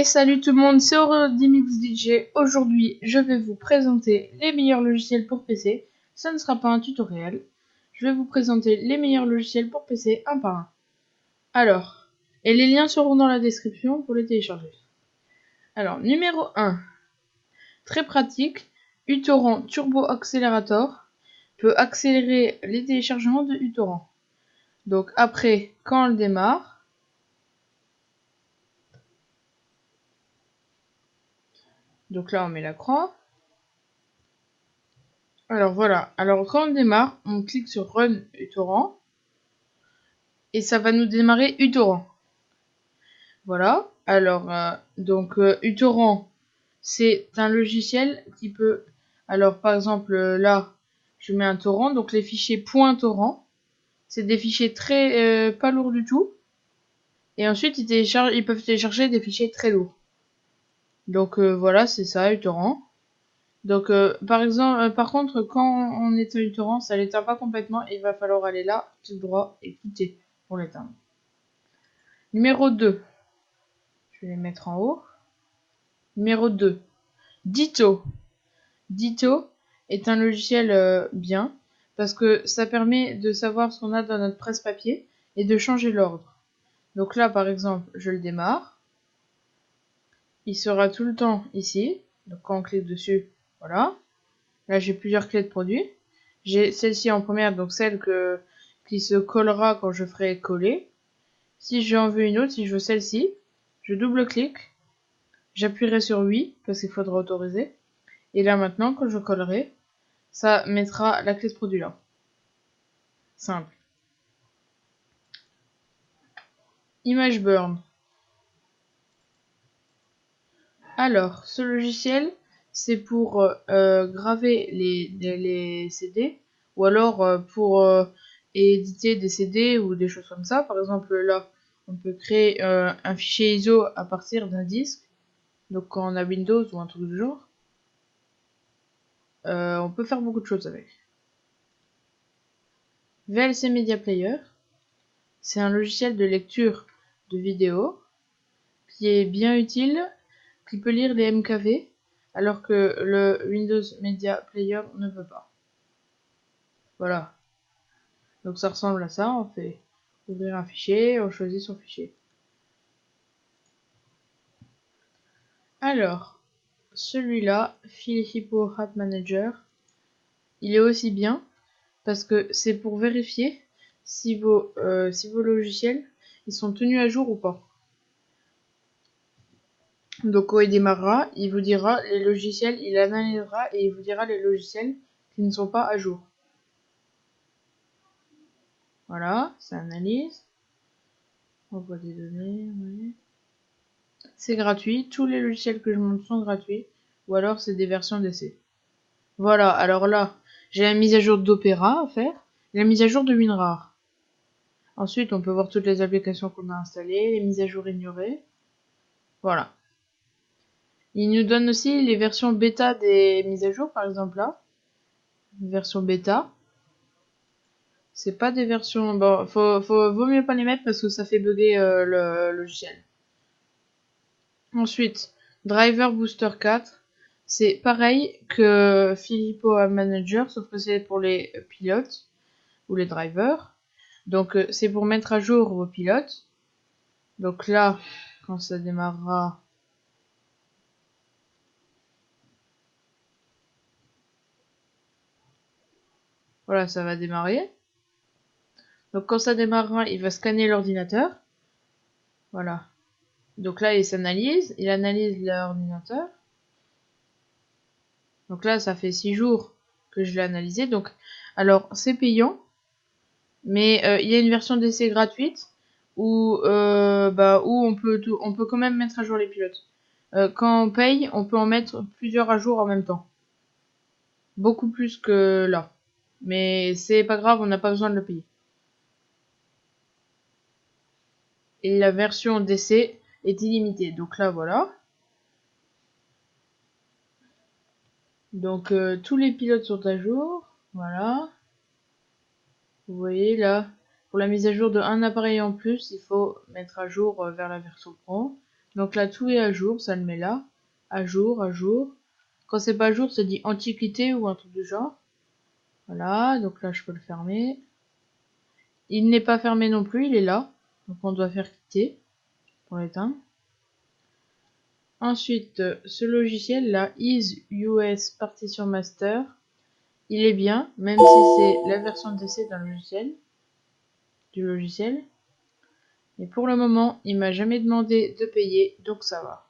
Salut tout le monde, c'est Aurodimix DJ. Aujourd'hui, je vais vous présenter les meilleurs logiciels pour PC. Ça ne sera pas un tutoriel. Je vais vous présenter les meilleurs logiciels pour PC un par un. Alors, et les liens seront dans la description pour les télécharger. Alors, numéro 1. Très pratique, uTorrent Turbo Accelerator peut accélérer les téléchargements de uTorrent. Donc après, quand on le démarre, donc là on met la croix. Alors voilà, alors quand on démarre, on clique sur Run uTorrent et ça va nous démarrer uTorrent. Voilà, alors uTorrent, c'est un logiciel qui peut, alors par exemple là, je mets un torrent, donc les fichiers .torrent, c'est des fichiers très pas lourds du tout, et ensuite ils peuvent télécharger des fichiers très lourds. Donc voilà, c'est ça uTorrent. Donc par contre, quand on éteint uTorrent, ça l'éteint pas complètement, il va falloir aller là, tout droit et quitter pour l'éteindre. Numéro 2. Je vais les mettre en haut. Numéro 2. Ditto. Ditto est un logiciel bien parce que ça permet de savoir ce qu'on a dans notre presse-papier et de changer l'ordre. Donc là, par exemple, je le démarre. Il sera tout le temps ici. Donc quand on clique dessus, voilà. Là, j'ai plusieurs clés de produits. J'ai celle-ci en première, donc celle qui se collera quand je ferai coller. Si j'en veux une autre, si je veux celle-ci, je double-clique. J'appuierai sur oui, parce qu'il faudra autoriser. Et là maintenant, quand je collerai, ça mettra la clé de produit là. Simple. ImageBurn. Alors, ce logiciel, c'est pour graver les CD, ou alors pour éditer des CD ou des choses comme ça. Par exemple, là, on peut créer un fichier ISO à partir d'un disque. Donc quand on a Windows ou un truc du genre, on peut faire beaucoup de choses avec. VLC Media Player, c'est un logiciel de lecture de vidéos qui est bien utile, qui peut lire les MKV, alors que le Windows Media Player ne peut pas. Voilà. Donc ça ressemble à ça, on fait ouvrir un fichier, on choisit son fichier. Alors, celui-là, Filippo App Manager, il est aussi bien parce que c'est pour vérifier si vos logiciels ils sont tenus à jour ou pas. Donc quand il démarrera, il vous dira les logiciels, il analysera et il vous dira les logiciels qui ne sont pas à jour. Voilà, ça analyse. On voit des données, oui. C'est gratuit, tous les logiciels que je montre sont gratuits, ou alors c'est des versions d'essai. Voilà, alors là, j'ai la mise à jour d'Opera à faire, et la mise à jour de WinRAR. Ensuite, on peut voir toutes les applications qu'on a installées, les mises à jour ignorées. Voilà. Il nous donne aussi les versions bêta des mises à jour, par exemple là. Version bêta. C'est pas des versions... Bon, vaut mieux pas les mettre parce que ça fait bugger le logiciel. Ensuite, Driver Booster 4. C'est pareil que Filippo App Manager, sauf que c'est pour les pilotes ou les drivers. Donc c'est pour mettre à jour vos pilotes. Donc là, quand ça démarrera... Voilà, ça va démarrer. Donc quand ça démarrera, il va scanner l'ordinateur. Voilà. Donc là, il analyse l'ordinateur. Donc là, ça fait 6 jours que je l'ai analysé. Donc, alors, c'est payant. Mais il y a une version d'essai gratuite où on peut quand même mettre à jour les pilotes. Quand on paye, on peut en mettre plusieurs à jour en même temps. Beaucoup plus que là. Mais c'est pas grave, on n'a pas besoin de le payer. Et la version d'essai est illimitée. Donc là, voilà. Donc tous les pilotes sont à jour. Voilà. Vous voyez là, pour la mise à jour de un appareil en plus, il faut mettre à jour vers la version Pro. Donc là, tout est à jour, ça le met là. À jour, à jour. Quand c'est pas à jour, ça dit antiquité ou un truc du genre. Voilà, donc là, je peux le fermer. Il n'est pas fermé non plus, il est là. Donc on doit faire quitter pour l'éteindre. Ensuite, ce logiciel là, Is US Partition Master, il est bien, même si c'est la version d'essai du logiciel. Mais pour le moment, il m'a jamais demandé de payer, donc ça va.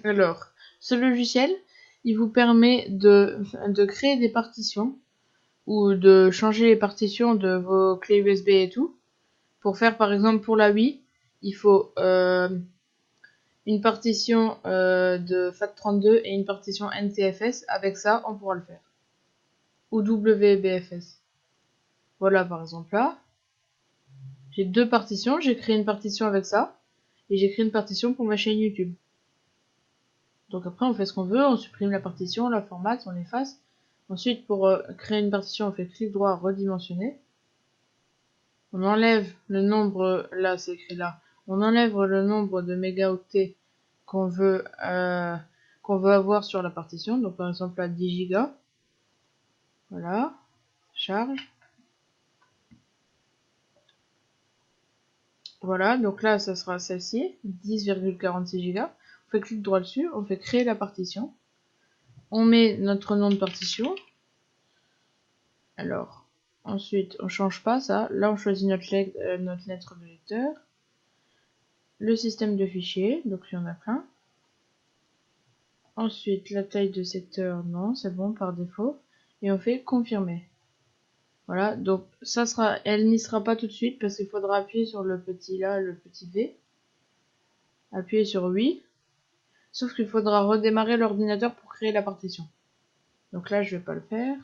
Alors, ce logiciel, il vous permet de créer des partitions ou de changer les partitions de vos clés USB et tout. Pour faire par exemple pour la Wii, il faut une partition de FAT32 et une partition NTFS. Avec ça, on pourra le faire. Ou WBFS. Voilà par exemple là. J'ai deux partitions. J'ai créé une partition avec ça. Et j'ai créé une partition pour ma chaîne YouTube. Donc après, on fait ce qu'on veut. On supprime la partition, on la formate, on l'efface. Ensuite, pour créer une partition, on fait clic droit, redimensionner. On enlève le nombre, là c'est écrit là, on enlève le nombre de mégaoctets qu'on veut avoir sur la partition. Donc par exemple là 10 Go. Voilà, charge. Voilà, donc là ça sera celle-ci, 10,46 Go. On fait clic droit dessus, on fait créer la partition. On met notre nom de partition. Alors, ensuite on change pas ça. Là on choisit notre lettre de lecteur. Le système de fichiers, donc il y en a plein. Ensuite, la taille de secteur, non, c'est bon par défaut. Et on fait confirmer. Voilà, donc ça sera, elle n'y sera pas tout de suite parce qu'il faudra appuyer sur le petit là, le petit V. Appuyer sur oui. Sauf qu'il faudra redémarrer l'ordinateur pour créer la partition. Donc là, je vais pas le faire.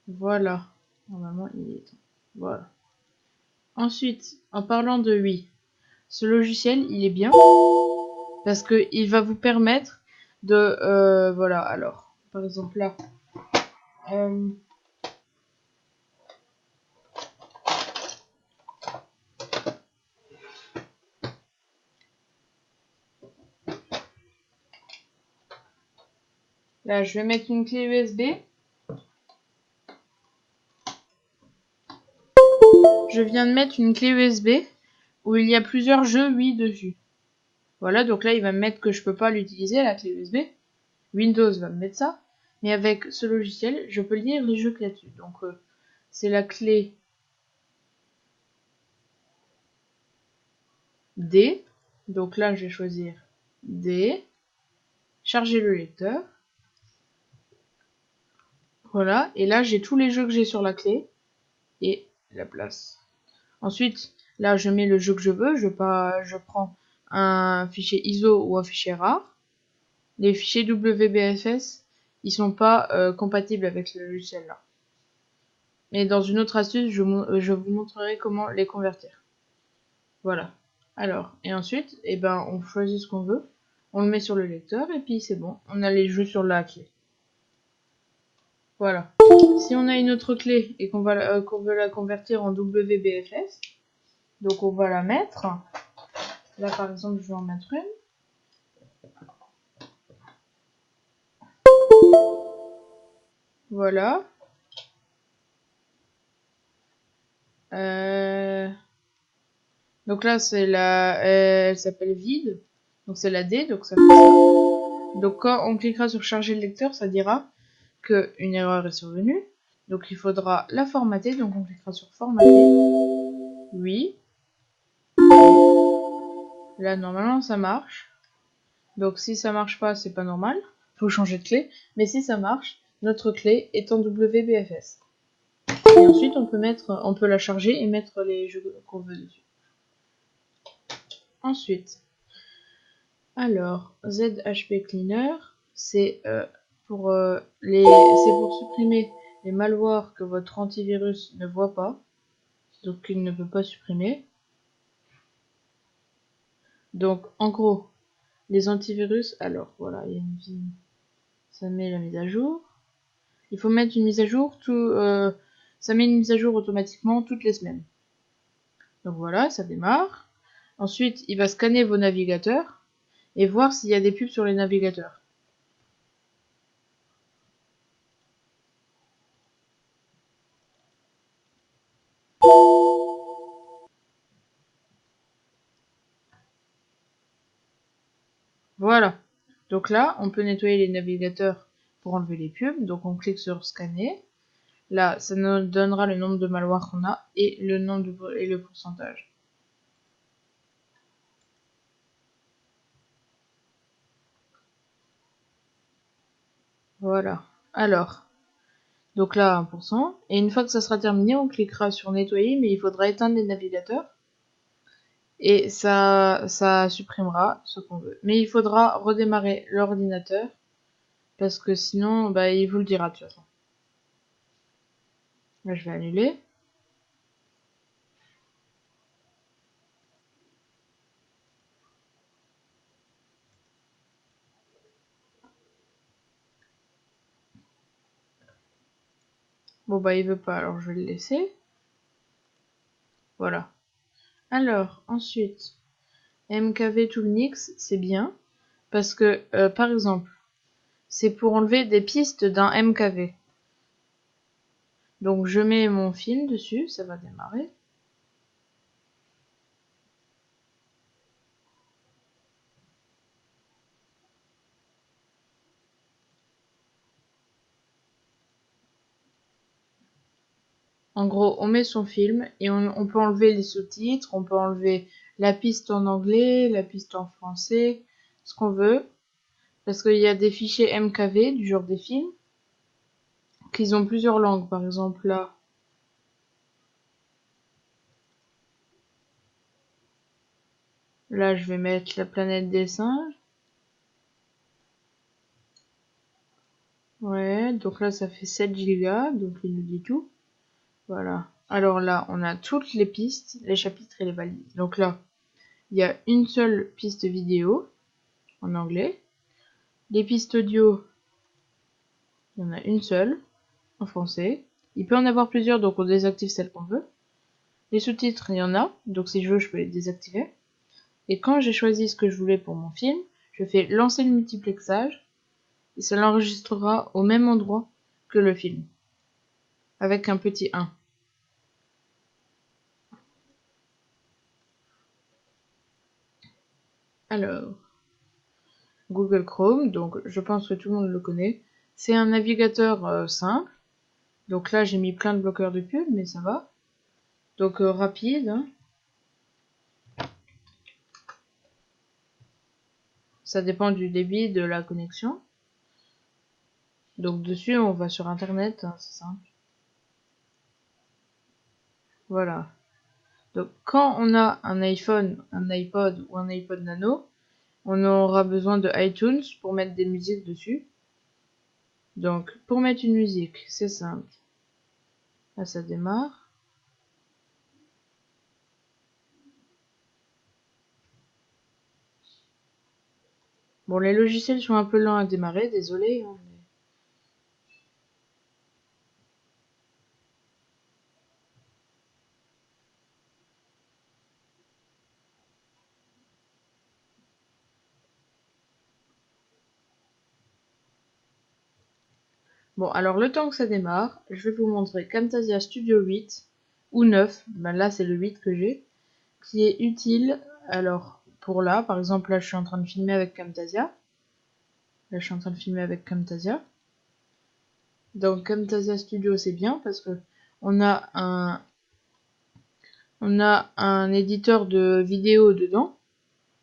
Voilà. Normalement, il est temps. Voilà. Ensuite, en parlant de oui, ce logiciel, il est bien parce que il va vous permettre de, voilà. Alors, par exemple là. Là, je vais mettre une clé USB. Je viens de mettre une clé USB où il y a plusieurs jeux Wii dessus. Voilà, donc là, il va me mettre que je peux pas l'utiliser, la clé USB. Windows va me mettre ça. Mais avec ce logiciel, je peux lire les jeux qu'il y a dessus. Donc, c'est la clé D. Donc là, je vais choisir D. Charger le lecteur. Voilà, et là, j'ai tous les jeux que j'ai sur la clé. Et la place. Ensuite, là, je mets le jeu que je veux. Je prends un fichier ISO ou un fichier RAR. Les fichiers WBFS, ils sont pas compatibles avec le logiciel là. Mais dans une autre astuce, je vous montrerai comment les convertir. Voilà. Alors, et ensuite, eh ben, on choisit ce qu'on veut. On le met sur le lecteur et puis c'est bon. On a les jeux sur la clé. Voilà. Si on a une autre clé et qu'on veut la convertir en WBFS, donc on va la mettre. Là par exemple, je vais en mettre une. Voilà. Donc là c'est elle s'appelle vide. Donc c'est la D, donc ça fait ça. Donc quand on cliquera sur charger le lecteur, ça dira qu'une erreur est survenue. Donc il faudra la formater, donc on cliquera sur formater. Oui. Là normalement ça marche. Donc si ça marche pas, c'est pas normal. Faut changer de clé. Mais si ça marche, notre clé est en WBFS. Et ensuite on peut la charger et mettre les jeux qu'on veut dessus. Ensuite, alors ZHP Cleaner, c'est pour supprimer les malwares que votre antivirus ne voit pas, donc il ne peut pas supprimer. Donc en gros, les antivirus, alors voilà, il y a ça met la mise à jour. Il faut mettre une mise à jour ça met une mise à jour automatiquement toutes les semaines. Donc voilà, ça démarre. Ensuite, il va scanner vos navigateurs et voir s'il y a des pubs sur les navigateurs. Voilà. Donc là, on peut nettoyer les navigateurs pour enlever les pubs. Donc on clique sur scanner. Là, ça nous donnera le nombre de malwares qu'on a et le nombre et le pourcentage. Voilà. Alors, donc là, 1%. Et une fois que ça sera terminé, on cliquera sur nettoyer, mais il faudra éteindre les navigateurs. Et ça supprimera ce qu'on veut. Mais il faudra redémarrer l'ordinateur, parce que sinon, bah, il vous le dira de toute façon. Là, je vais annuler. Bon, bah, il veut pas, alors je vais le laisser. Voilà. Alors, ensuite, MKV Toolnix, c'est bien, parce que, par exemple, c'est pour enlever des pistes d'un MKV. Donc, je mets mon film dessus, ça va démarrer. En gros, on met son film et on peut enlever les sous-titres, on peut enlever la piste en anglais, la piste en français, ce qu'on veut. Parce qu'il y a des fichiers MKV du genre des films qui ont plusieurs langues. Par exemple, là, je vais mettre la planète des singes. Ouais, donc là, ça fait 7 Go, donc il nous dit tout. Voilà. Alors là, on a toutes les pistes, les chapitres et les valises. Donc là, il y a une seule piste vidéo en anglais. Les pistes audio, il y en a une seule en français. Il peut en avoir plusieurs, donc on désactive celle qu'on veut. Les sous-titres, il y en a, donc si je veux, je peux les désactiver. Et quand j'ai choisi ce que je voulais pour mon film, je fais lancer le multiplexage et ça l'enregistrera au même endroit que le film, avec un petit 1. Alors, Google Chrome, donc je pense que tout le monde le connaît. C'est un navigateur simple. Donc là, j'ai mis plein de bloqueurs de pub, mais ça va. Donc rapide. Hein. Ça dépend du débit de la connexion. Donc dessus, on va sur Internet, hein, c'est simple. Voilà. Donc quand on a un iPhone, un iPod ou un iPod Nano, on aura besoin de iTunes pour mettre des musiques dessus. Donc pour mettre une musique, c'est simple. Là, ça démarre. Bon, les logiciels sont un peu lents à démarrer, désolé. Hein, mais... Bon, alors le temps que ça démarre, je vais vous montrer Camtasia Studio 8 ou 9. Ben là, c'est le 8 que j'ai, qui est utile. Alors, pour là, par exemple, là, je suis en train de filmer avec Camtasia. Là, je suis en train de filmer avec Camtasia. Donc, Camtasia Studio, c'est bien parce que on a un éditeur de vidéo dedans,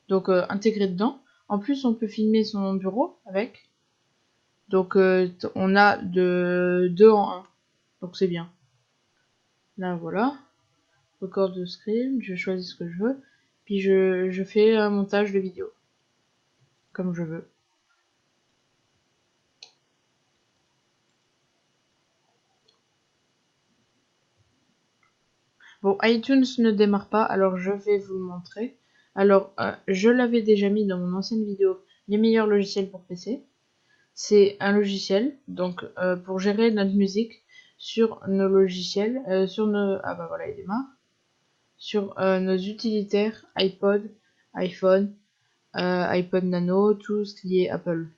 donc intégré dedans. En plus, on peut filmer son bureau avec. Donc, on a de 2 en 1. Donc, c'est bien. Là, voilà. Record de screen, je choisis ce que je veux. Puis, je fais un montage de vidéo. Comme je veux. Bon, iTunes ne démarre pas, alors je vais vous le montrer. Alors, je l'avais déjà mis dans mon ancienne vidéo, les meilleurs logiciels pour PC. C'est un logiciel, donc pour gérer notre musique. sur nos logiciels, sur nos... Ah bah voilà, il démarre. Sur nos utilitaires iPod, iPhone, iPod Nano, tout ce qui est Apple.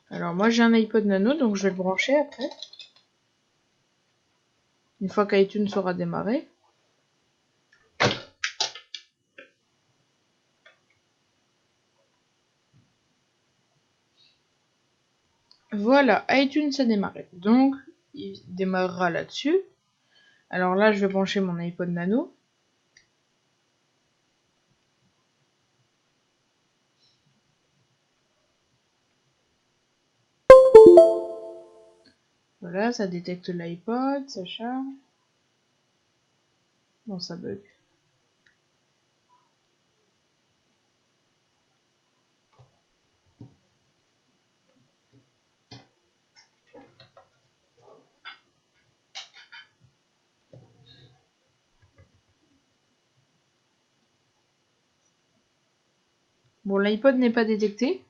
Alors moi j'ai un iPod Nano, donc je vais le brancher après. Une fois qu'iTunes sera démarré. Voilà, iTunes a démarré. Donc il démarrera là-dessus. Alors là je vais brancher mon iPod Nano. Voilà, ça détecte l'iPod, ça charge. Bon, ça bug. Bon, l'iPod n'est pas détecté,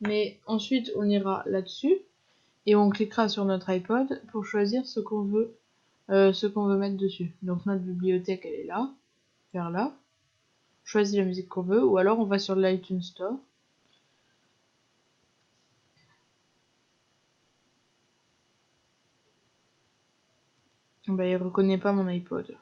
mais ensuite on ira là-dessus et on cliquera sur notre iPod pour choisir ce qu'on veut mettre dessus. Donc notre bibliothèque elle est là, vers là. On choisit la musique qu'on veut, ou alors on va sur l'iTunes Store. Bah, il reconnaît pas mon iPod.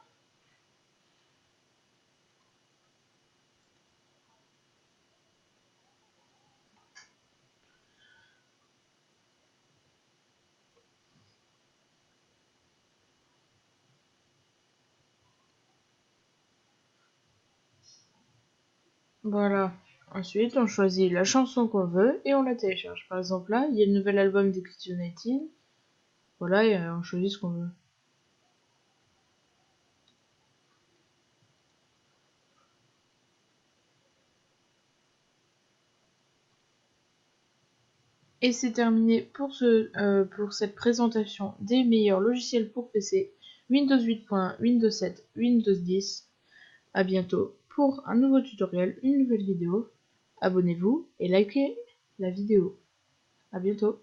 Voilà. Ensuite, on choisit la chanson qu'on veut et on la télécharge. Par exemple, là, il y a le nouvel album de Kitty19. Voilà, et on choisit ce qu'on veut. Et c'est terminé pour cette présentation des meilleurs logiciels pour PC, Windows 8, Windows 7, Windows 10. À bientôt pour un nouveau tutoriel, une nouvelle vidéo. Abonnez-vous et likez la vidéo. À bientôt.